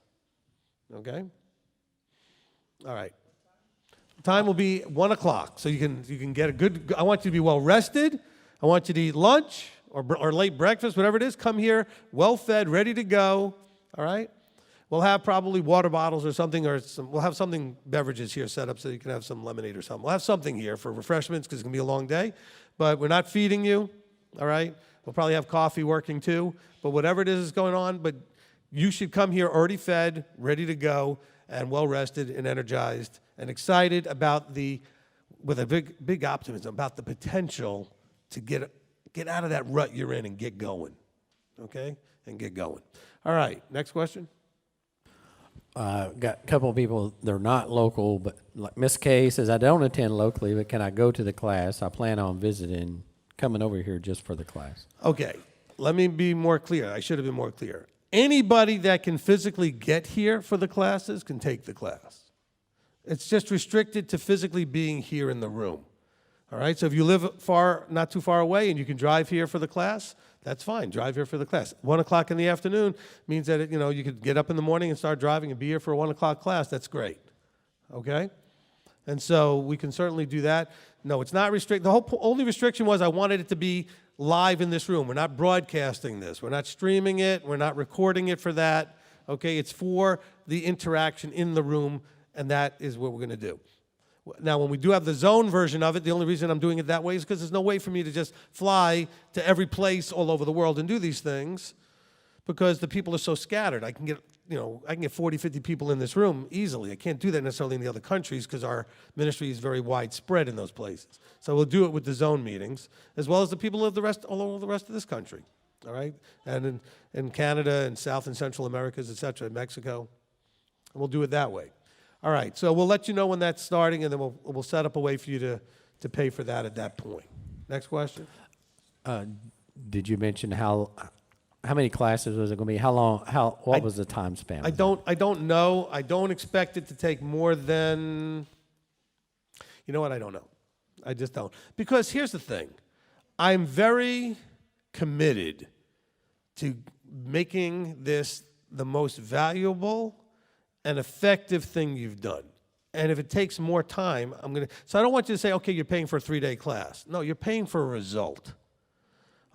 Okay? All right. Time will be 1 o'clock, so you can get a good. I want you to be well rested. I want you to eat lunch or late breakfast, whatever it is. Come here well fed, ready to go. All right. We'll have probably water bottles or something, we'll have something beverages here set up so you can have some lemonade or something. We'll have something here for refreshments because it's gonna be a long day. But we're not feeding you. All right. We'll probably have coffee working too. But whatever it is going on, but you should come here already fed, ready to go, and well rested and energized and excited about with a big optimism about the potential to get out of that rut you're in and get going. Okay? And get going. All right, next question. Got a couple of people, they're not local, but like Miss Kay says, I don't attend locally, but can I go to the class? I plan on visiting, coming over here just for the class. Okay, let me be more clear. I should have been more clear. Anybody that can physically get here for the classes can take the class. It's just restricted to physically being here in the room. All right, so if you live not too far away and you can drive here for the class, that's fine. Drive here for the class. 1 o'clock in the afternoon means that you could get up in the morning and start driving and be here for a 1 o'clock class. That's great. Okay? And so we can certainly do that. No, it's not restricted. The only restriction was I wanted it to be live in this room. We're not broadcasting this. We're not streaming it. We're not recording it for that. Okay? It's for the interaction in the room, and that is what we're going to do. Now, when we do have the zone version of it, the only reason I'm doing it that way is because there's no way for me to just fly to every place all over the world and do these things because the people are so scattered. I can get 40, 50 people in this room easily. I can't do that necessarily in the other countries because our ministry is very widespread in those places. So we'll do it with the zone meetings, as well as the people of all over the rest of this country, all right? And in Canada and South and Central Americas, et cetera, Mexico. And we'll do it that way. All right, so we'll let you know when that's starting, and then we'll set up a way for you to pay for that at that point. Next question. Did you mention how many classes was it going to be? How long? What was the time span? I don't know. I don't expect it to take more than. You know what? I don't know. I just don't. Because here's the thing, I'm very committed to making this the most valuable and effective thing you've done. And if it takes more time, so I don't want you to say, okay, you're paying for a 3-day class. No, you're paying for a result.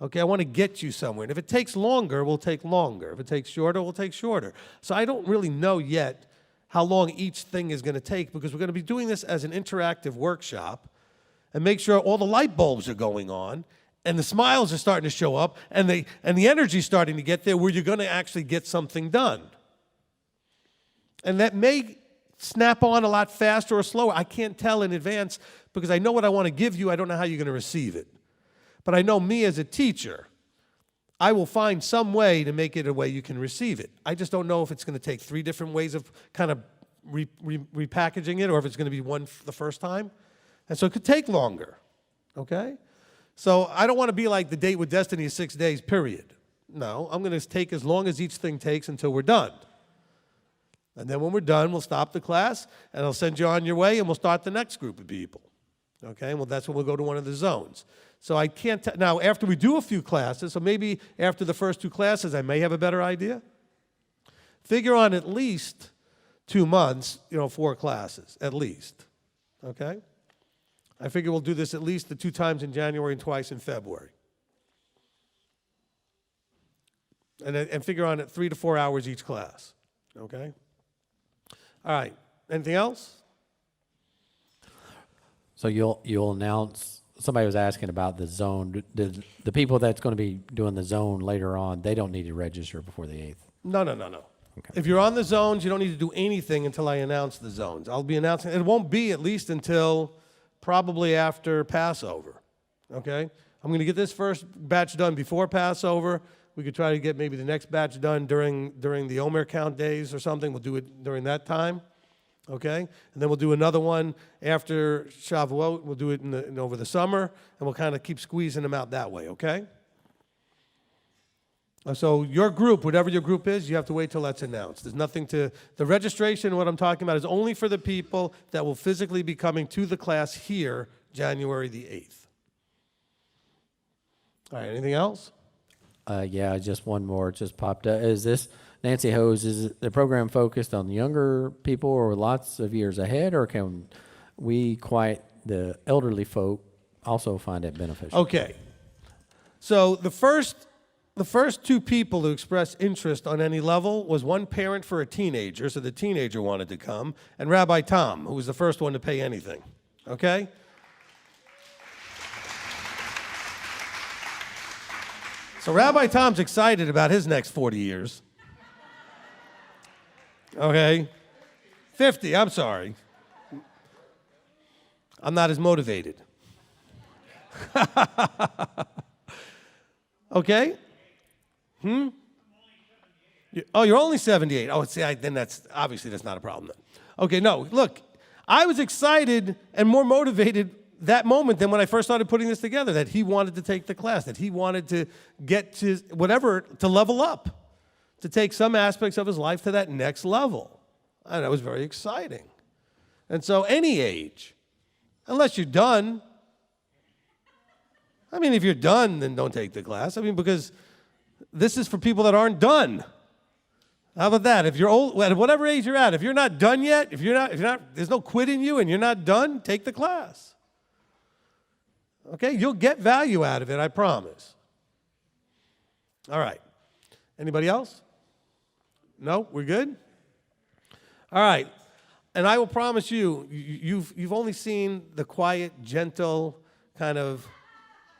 Okay, I want to get you somewhere. And if it takes longer, we'll take longer. If it takes shorter, we'll take shorter. So I don't really know yet how long each thing is going to take because we're going to be doing this as an interactive workshop and make sure all the light bulbs are going on and the smiles are starting to show up and the energy's starting to get there where you're going to actually get something done. And that may snap on a lot faster or slower. I can't tell in advance because I know what I want to give you. I don't know how you're going to receive it. But I know me as a teacher, I will find some way to make it a way you can receive it. I just don't know if it's going to take 3 different ways of kind of repackaging it or if it's going to be one the first time. And so it could take longer, okay? So I don't want to be like the date with Destiny is 6 days, period. No, I'm going to take as long as each thing takes until we're done. And then when we're done, we'll stop the class, and I'll send you on your way, and we'll start the next group of people. Okay? Well, that's when we'll go to one of the zones. So I can't now, after we do a few classes, so maybe after the first 2 classes, I may have a better idea. Figure on at least 2 months, 4 classes, at least. Okay? I figure we'll do this at least the 2 times in January and twice in February. And figure on it 3 to 4 hours each class. Okay? All right. Anything else? So you'll announce. Somebody was asking about the zone. The people that's going to be doing the zone later on, they don't need to register before the 8th. No. If you're on the zones, you don't need to do anything until I announce the zones. I'll be announcing, it won't be at least until probably after Passover, okay? I'm going to get this first batch done before Passover. We could try to get maybe the next batch done during the Omer count days or something. We'll do it during that time, okay? And then we'll do another one after Shavuot. We'll do it over the summer, and we'll kind of keep squeezing them out that way, okay? So your group, whatever your group is, you have to wait till that's announced. There's nothing to, the registration, what I'm talking about, is only for the people that will physically be coming to the class here January the 8th. All right, anything else? Yeah, just one more just popped up. Is this, Nancy Hose, is the program focused on younger people or lots of years ahead, or can we, quite the elderly folk, also find it beneficial? Okay. So the first two people to express interest on any level was one parent for a teenager, so the teenager wanted to come, and Rabbi Tom, who was the first one to pay anything. Okay? So Rabbi Tom's excited about his next 40 years. Okay? 50, I'm sorry. I'm not as motivated. Okay? You're only 78. Oh, see, then that's not a problem then. Okay, no, look, I was excited and more motivated that moment than when I first started putting this together, that he wanted to take the class, that he wanted to get to whatever, to level up, to take some aspects of his life to that next level. And that was very exciting. And so any age, unless you're done. I mean, if you're done, then don't take the class. I mean, because this is for people that aren't done. How about that? If you're old, at whatever age you're at, if you're not done yet, if you're not, there's no quit in you and you're not done, take the class. Okay? You'll get value out of it, I promise. All right. Anybody else? No? We're good? All right. And I will promise you, you've only seen the quiet, gentle, kind of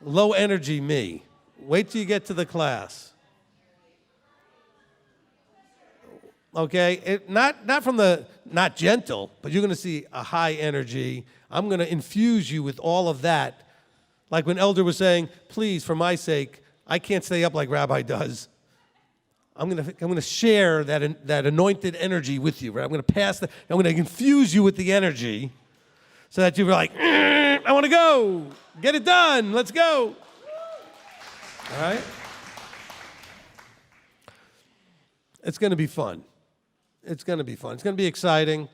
low energy me. Wait till you get to the class. Okay? Not gentle, but you're going to see a high energy. I'm going to infuse you with all of that. Like when Elder was saying, please, for my sake, I can't stay up like Rabbi does. I'm going to share that anointed energy with you. Right? I'm going to pass that. I'm going to infuse you with the energy so that you're like, I want to go. Get it done. Let's go. All right? It's going to be fun. It's going to be fun. It's going to be exciting.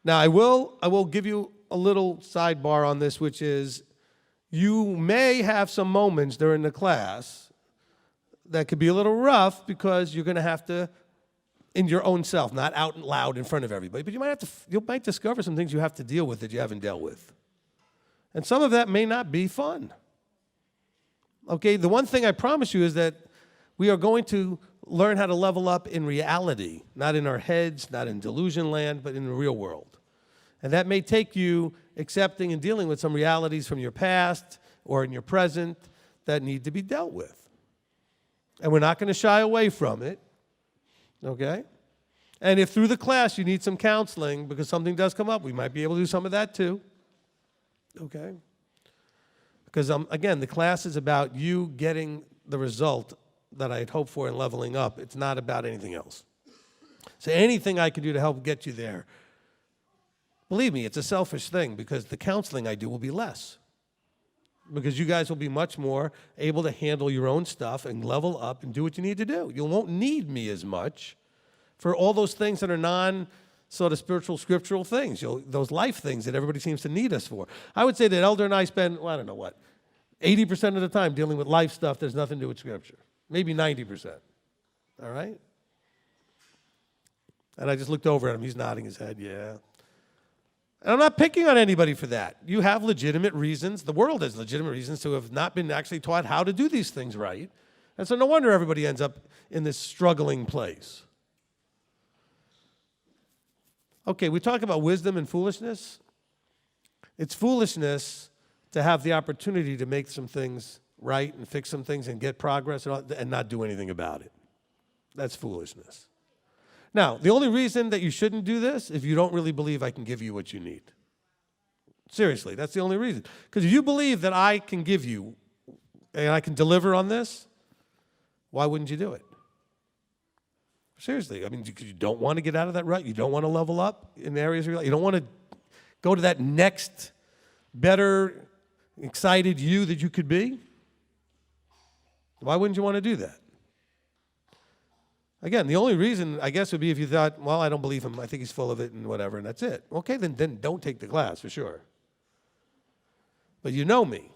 Now, I will give you a little sidebar on this, which is you may have some moments during the class that could be a little rough because you're going to have to, in your own self, not out loud in front of everybody, but you might discover some things you have to deal with that you haven't dealt with. And some of that may not be fun. Okay, the one thing I promise you is that we are going to learn how to level up in reality, not in our heads, not in delusion land, but in the real world. And that may take you accepting and dealing with some realities from your past or in your present that need to be dealt with. And we're not going to shy away from it, okay? And if through the class you need some counseling because something does come up, we might be able to do some of that too, okay? Because, again, the class is about you getting the result that I had hoped for in leveling up. It's not about anything else. So anything I can do to help get you there, believe me, it's a selfish thing because the counseling I do will be less. Because you guys will be much more able to handle your own stuff and level up and do what you need to do. You won't need me as much for all those things that are sort of spiritual, scriptural things, those life things that everybody seems to need us for. I would say that Elder and I spend, 80% of the time dealing with life stuff that has nothing to do with Scripture. Maybe 90%. All right? And I just looked over at him. He's nodding his head, yeah. And I'm not picking on anybody for that. You have legitimate reasons. The world has legitimate reasons to have not been actually taught how to do these things right. And so no wonder everybody ends up in this struggling place. Okay, we talk about wisdom and foolishness. It's foolishness to have the opportunity to make some things right and fix some things and get progress and not do anything about it. That's foolishness. Now, the only reason that you shouldn't do this is if you don't really believe I can give you what you need. Seriously, that's the only reason. Because if you believe that I can give you and I can deliver on this, why wouldn't you do it? Seriously, I mean, because you don't want to get out of that rut. You don't want to level up in areas of your life. You don't want to go to that next, better, excited you that you could be. Why wouldn't you want to do that? Again, the only reason, I guess, would be if you thought, well, I don't believe him. I think he's full of it and whatever, and that's it. Okay, then don't take the class for sure. But you know me,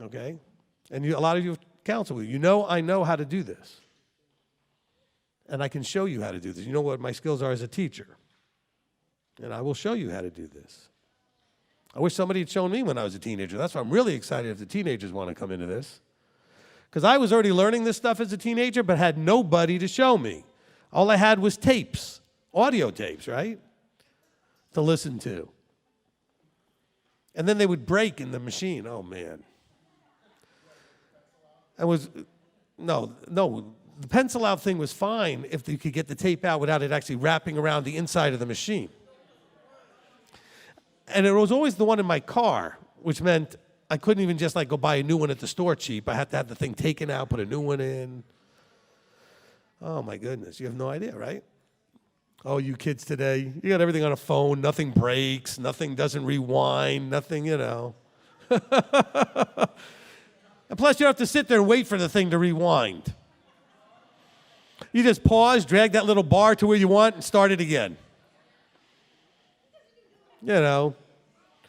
okay? And a lot of you counsel me. You know I know how to do this. And I can show you how to do this. You know what my skills are as a teacher. And I will show you how to do this. I wish somebody had shown me when I was a teenager. That's why I'm really excited if the teenagers want to come into this. Because I was already learning this stuff as a teenager, but had nobody to show me. All I had was tapes, audio tapes, right? To listen to. And then they would break in the machine. Oh, man. No, the pencil out thing was fine if you could get the tape out without it actually wrapping around the inside of the machine. And it was always the one in my car, which meant I couldn't even just like go buy a new one at the store cheap. I had to have the thing taken out, put a new one in. Oh my goodness, you have no idea, right? Oh, you kids today, you got everything on a phone, nothing breaks, nothing doesn't rewind, nothing, you know. And plus you have to sit there and wait for the thing to rewind. You just pause, drag that little bar to where you want, and start it again. You know,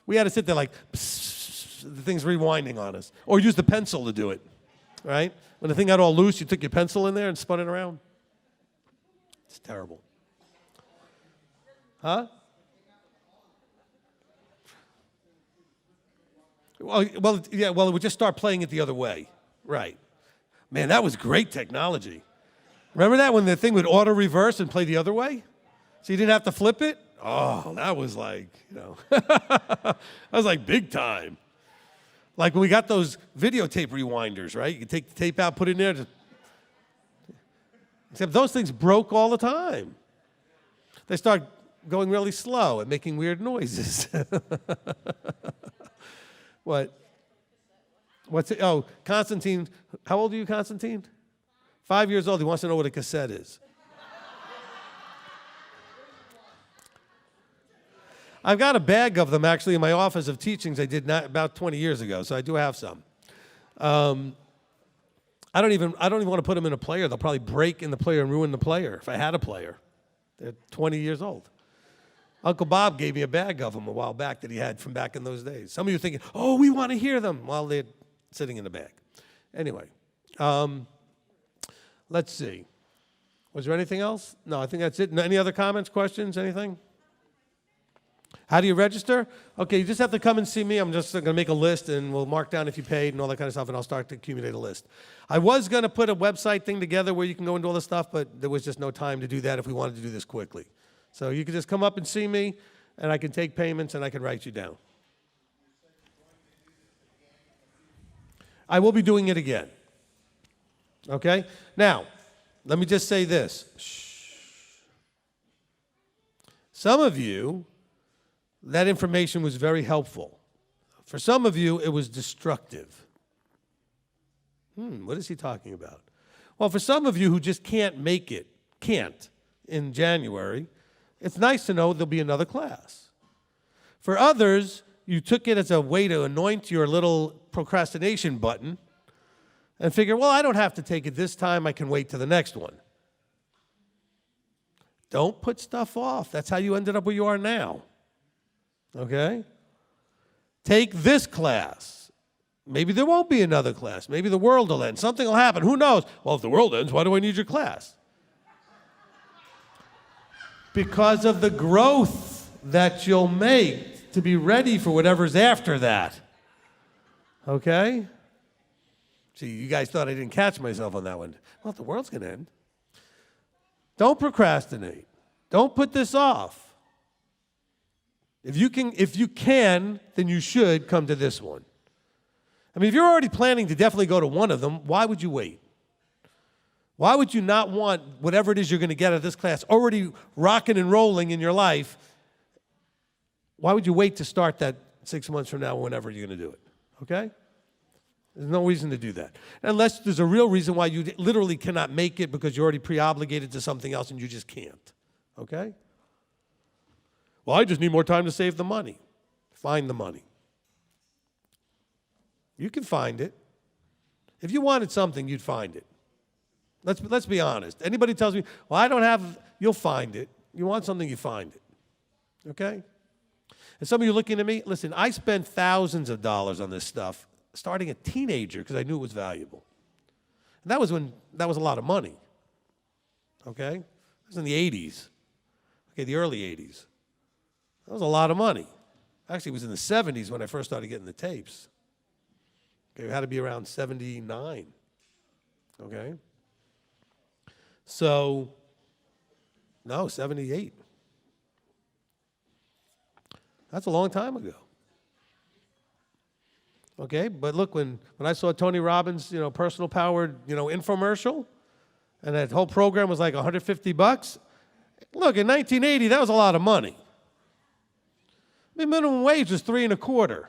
we had to sit there like, the thing's rewinding on us. Or use the pencil to do it, right? When the thing got all loose, you took your pencil in there and spun it around. It's terrible. Huh? Well, it would just start playing it the other way. Right. Man, that was great technology. Remember that when the thing would auto-reverse and play the other way? So you didn't have to flip it? Oh, that was like, that was like big time. Like when we got those videotape rewinders, right? You could take the tape out, put it in there. Except those things broke all the time. They start going really slow and making weird noises. What? What's it? Oh, Constantine. How old are you, Constantine? 5 years old. He wants to know what a cassette is. I've got a bag of them actually in my office of teachings I did about 20 years ago, so I do have some. I don't even want to put them in a player. They'll probably break in the player and ruin the player if I had a player. They're 20 years old. Uncle Bob gave me a bag of them a while back that he had from back in those days. Some of you are thinking, oh, we want to hear them. Well, they're sitting in the bag. Anyway, let's see. Was there anything else? No, I think that's it. Any other comments, questions, anything? How do you register? Okay, you just have to come and see me. I'm just going to make a list, and we'll mark down if you paid and all that kind of stuff, and I'll start to accumulate a list. I was going to put a website thing together where you can go into all this stuff, but there was just no time to do that if we wanted to do this quickly. So you can just come up and see me, and I can take payments, and I can write you down. I will be doing it again. Okay? Now, let me just say this. Shh. Some of you, that information was very helpful. For some of you, it was destructive. What is he talking about? Well, for some of you who just can't make it, in January, it's nice to know there'll be another class. For others, you took it as a way to anoint your little procrastination button and figure, well, I don't have to take it this time. I can wait to the next one. Don't put stuff off. That's how you ended up where you are now. Okay? Take this class. Maybe there won't be another class. Maybe the world will end. Something will happen. Who knows? Well, if the world ends, why do I need your class? Because of the growth that you'll make to be ready for whatever's after that. Okay? See, you guys thought I didn't catch myself on that one. Well, if the world's going to end. Don't procrastinate. Don't put this off. If you can, then you should come to this one. I mean, if you're already planning to definitely go to one of them, why would you wait? Why would you not want whatever it is you're going to get out of this class already rocking and rolling in your life? Why would you wait to start that 6 months from now, whenever you're going to do it? Okay? There's no reason to do that. Unless there's a real reason why you literally cannot make it because you're already pre-obligated to something else and you just can't. Okay? Well, I just need more time to save the money. Find the money. You can find it. If you wanted something, you'd find it. Let's be honest. Anybody tells me, well, I don't have, you'll find it. You want something, you find it. Okay? And some of you looking at me, listen, I spent thousands of dollars on this stuff starting a teenager because I knew it was valuable. And that was a lot of money. Okay? It was in the 80s. Okay, the early 80s. That was a lot of money. Actually, it was in the 70s when I first started getting the tapes. Okay, it had to be around 79. Okay? So, no, 78. That's a long time ago. Okay, but look, when I saw Tony Robbins, personal powered, infomercial, and that whole program was like $150, look, in 1980, that was a lot of money. The minimum wage was $3.25.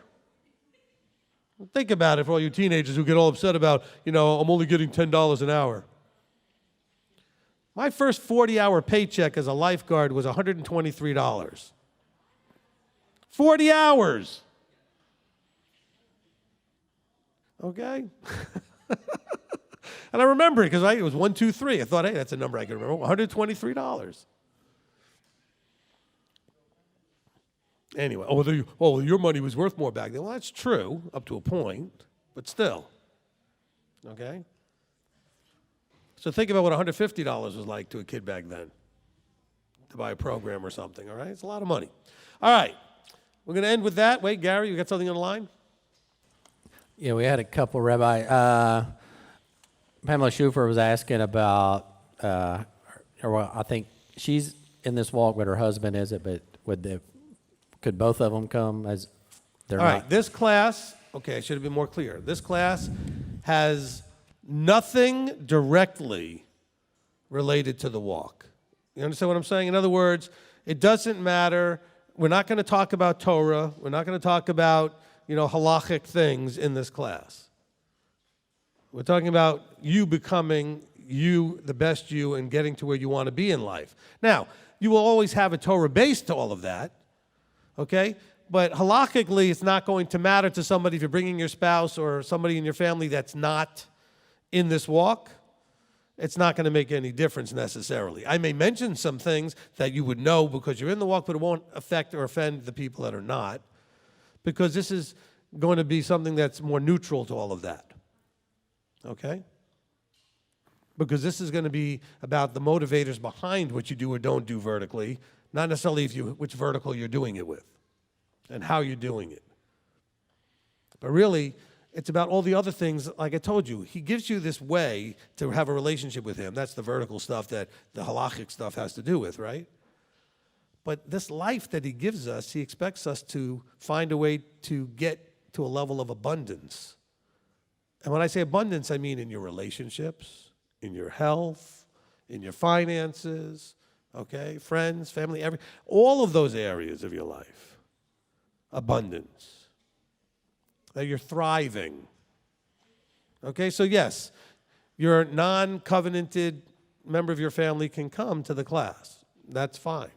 Think about it for all you teenagers who get all upset about, I'm only getting $10 an hour. My first 40-hour paycheck as a lifeguard was $123. 40 hours. Okay? And I remember it because it was 1, 2, 3. I thought, hey, that's a number I can remember. $123. Anyway, your money was worth more back then. Well, that's true up to a point, but still. Okay? So think about what $150 was like to a kid back then to buy a program or something, all right? It's a lot of money. All right. We're going to end with that. Wait, Gary, you got something on the line? Yeah, we had a couple, Rabbi. Pamela Schufer was asking about, I think she's in this walk, but her husband isn't, but could both of them come as they're All not? right, this class, okay, I should have been more clear. This class has nothing directly related to the walk. You understand what I'm saying? In other words, it doesn't matter. We're not going to talk about Torah. We're not going to talk about, halachic things in this class. We're talking about you becoming you, the best you, and getting to where you want to be in life. Now, you will always have a Torah base to all of that, okay? But halakhically, it's not going to matter to somebody if you're bringing your spouse or somebody in your family that's not in this walk. It's not going to make any difference necessarily. I may mention some things that you would know because you're in the walk, but it won't affect or offend the people that are not, because this is going to be something that's more neutral to all of that. Okay? Because this is going to be about the motivators behind what you do or don't do vertically, not necessarily which vertical you're doing it with and how you're doing it. But really, it's about all the other things. Like I told you, he gives you this way to have a relationship with him. That's the vertical stuff that the halachic stuff has to do with, right? But this life that he gives us, he expects us to find a way to get to a level of abundance. And when I say abundance, I mean in your relationships, in your health, in your finances, okay, friends, family, all of those areas of your life. Abundance. That you're thriving. Okay, so yes, your non-covenanted member of your family can come to the class. That's fine.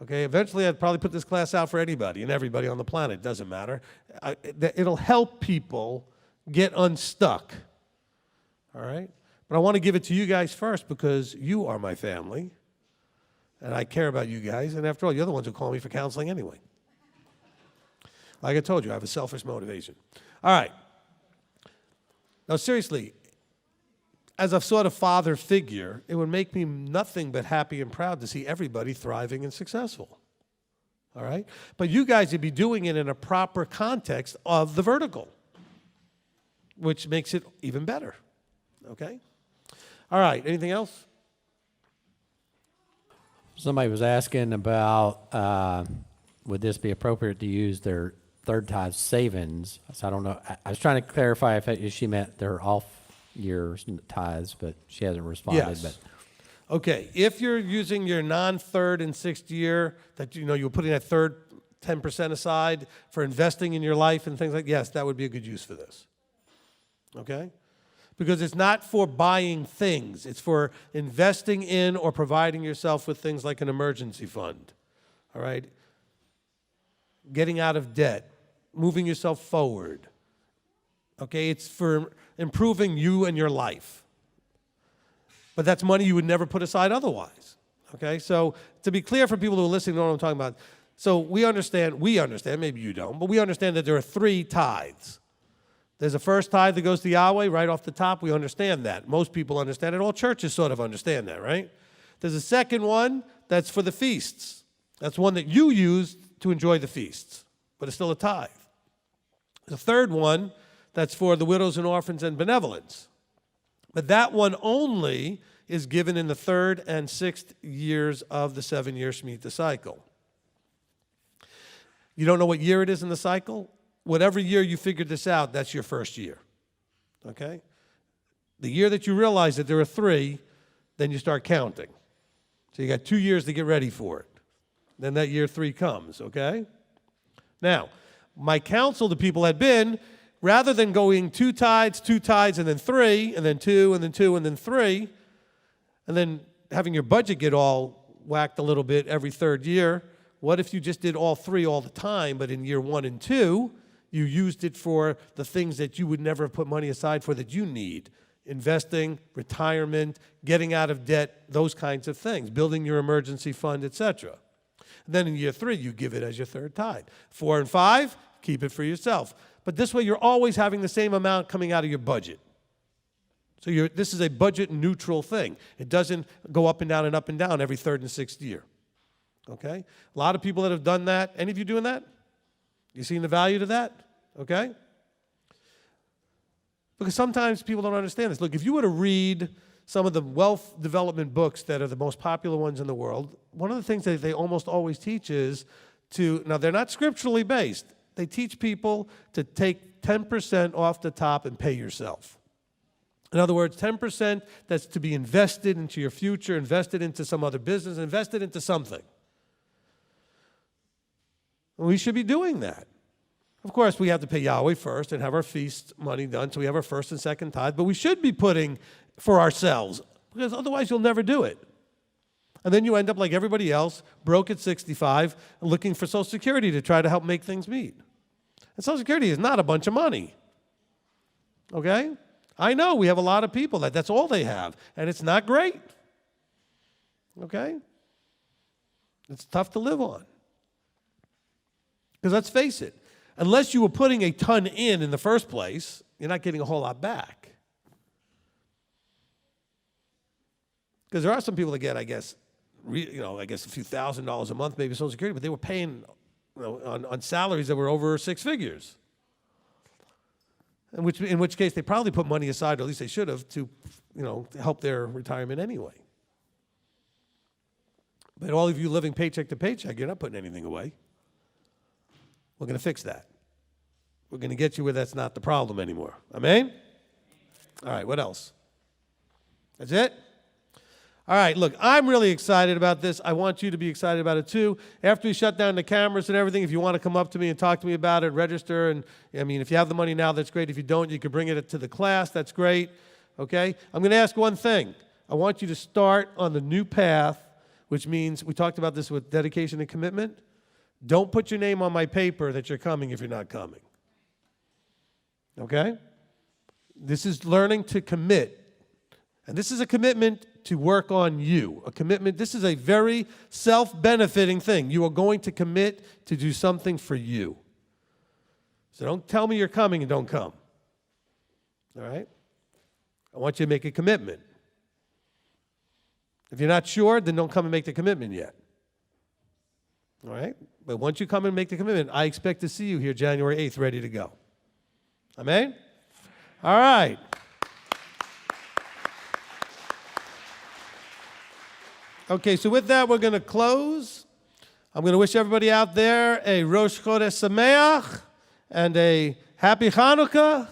Okay, eventually I'd probably put this class out for anybody and everybody on the planet. Doesn't matter. It'll help people get unstuck. All right? But I want to give it to you guys first because you are my family and I care about you guys. And after all, you're the ones who call me for counseling anyway. Like I told you, I have a selfish motivation. All right. Now, seriously, as a sort of father figure, it would make me nothing but happy and proud to see everybody thriving and successful. All right? But you guys would be doing it in a proper context of the vertical, which makes it even better. Okay? All right. Anything else? Somebody was asking about would this be appropriate to use their third tithe savings? So I don't know. I was trying to clarify if she meant their year's tithes, but she hasn't responded. Yes. But Okay, if you're using your non-third and sixth year, that you're putting that third 10% aside for investing in your life and things like, yes, that would be a good use for this. Okay? Because it's not for buying things. It's for investing in or providing yourself with things like an emergency fund. All right? Getting out of debt, moving yourself forward. Okay? It's for improving you and your life. But that's money you would never put aside otherwise. Okay? So to be clear for people who are listening to what I'm talking about, so we understand, maybe you don't, but we understand that there are 3 tithes. There's a first tithe that goes to Yahweh right off the top. We understand that. Most people understand it. All churches sort of understand that, right? There's a second one that's for the feasts. That's one that you use to enjoy the feasts, but it's still a tithe. The third one that's for the widows and orphans and benevolence. But that one only is given in the 3rd and 6th years of the 7-year Shemitah cycle. You don't know what year it is in the cycle? Whatever year you figured this out, that's your first year. Okay? The year that you realize that there are 3, then you start counting. So you got 2 years to get ready for it. Then that year 3 comes, okay? Now, my counsel to people had been, rather than going 2 tithes, and then 3, and then 2, and then 2, and then 3, and then having your budget get all whacked a little bit every 3rd year, what if you just did all 3 all the time, but in year 1 and 2, you used it for the things that you would never have put money aside for that you need? Investing, retirement, getting out of debt, those kinds of things, building your emergency fund, etc. Then in year 3, you give it as your 3rd tithe. 4 and 5, keep it for yourself. But this way, you're always having the same amount coming out of your budget. So this is a budget neutral thing. It doesn't go up and down every 3rd and 6th year. Okay? A lot of people that have done that. Any of you doing that? You seen the value to that? Okay? Because sometimes people don't understand this. Look, if you were to read some of the wealth development books that are the most popular ones in the world, one of the things that they almost always teach is now they're not scripturally based. They teach people to take 10% off the top and pay yourself. In other words, 10% that's to be invested into your future, invested into some other business, invested into something. We should be doing that. Of course, we have to pay Yahweh first and have our feast money done, so we have our 1st and 2nd tithe, but we should be putting for ourselves, because otherwise you'll never do it. And then you end up like everybody else, broke at 65, looking for Social Security to try to help make things meet. And Social Security is not a bunch of money. Okay? I know we have a lot of people that's all they have, and it's not great. Okay? It's tough to live on. Because let's face it, unless you were putting a ton in the first place, you're not getting a whole lot back. Because there are some people that get, I guess a few $1,000s a month, maybe Social Security, but they were paying on salaries that were over 6 figures. In which case they probably put money aside, or at least they should have, to help their retirement anyway. But all of you living paycheck to paycheck, you're not putting anything away. We're going to fix that. We're going to get you where that's not the problem anymore. Amen? All right, what else? That's it? All right, look, I'm really excited about this. I want you to be excited about it too. After we shut down the cameras and everything, if you want to come up to me and talk to me about it, register. And if you have the money now, that's great. If you don't, you can bring it to the class. That's great. Okay? I'm going to ask one thing. I want you to start on the new path, which means, we talked about this with dedication and commitment. Don't put your name on my paper that you're coming if you're not coming. Okay? This is learning to commit. And this is a commitment to work on you. A commitment, this is a very self-benefiting thing. You are going to commit to do something for you. So don't tell me you're coming and don't come. All right? I want you to make a commitment. If you're not sure, then don't come and make the commitment yet. All right? But once you come and make the commitment, I expect to see you here January 8th ready to go. Amen? All right. Okay, so with that, we're going to close. I'm going to wish everybody out there a Rosh Chodesh Sameach and a Happy Hanukkah,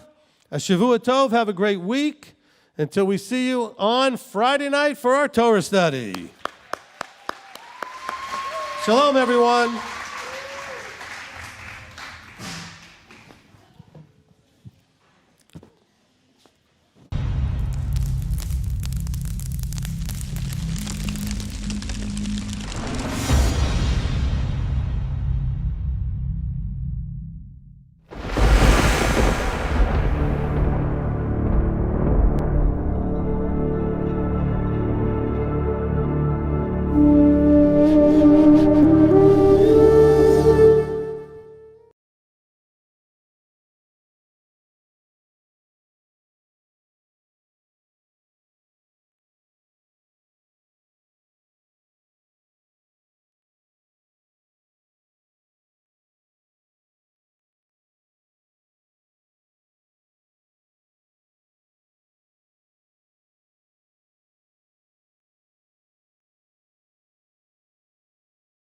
a Shavua Tov. Have a great week. until we see you on Friday night for our Torah study. Shalom, everyone.